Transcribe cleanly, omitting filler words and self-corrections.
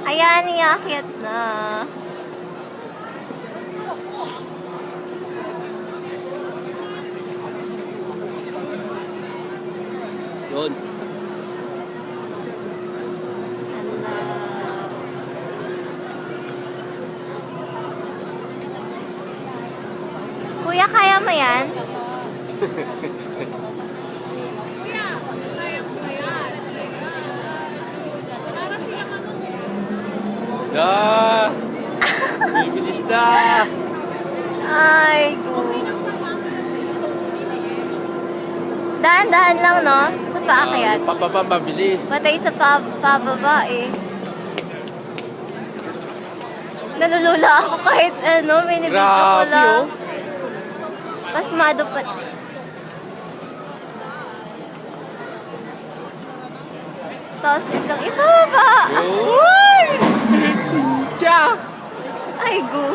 Ayan, iakyat na. Yun. Kuya, kaya mo yan? Kuya, kaya mo ba yan? Para sila manunod. Yeah! Bibilis na! Ay, Okay lang sa mga dahan-dahan lang, no? Sa paakyat. Papapa, mabilis. Patay sa pababa, eh. Nalulula ako kahit ano, may nabidyo ko Grabe, lang. oh. Pasmado pa. Tapos itong ibaba. Uy! Siya! Ay, go.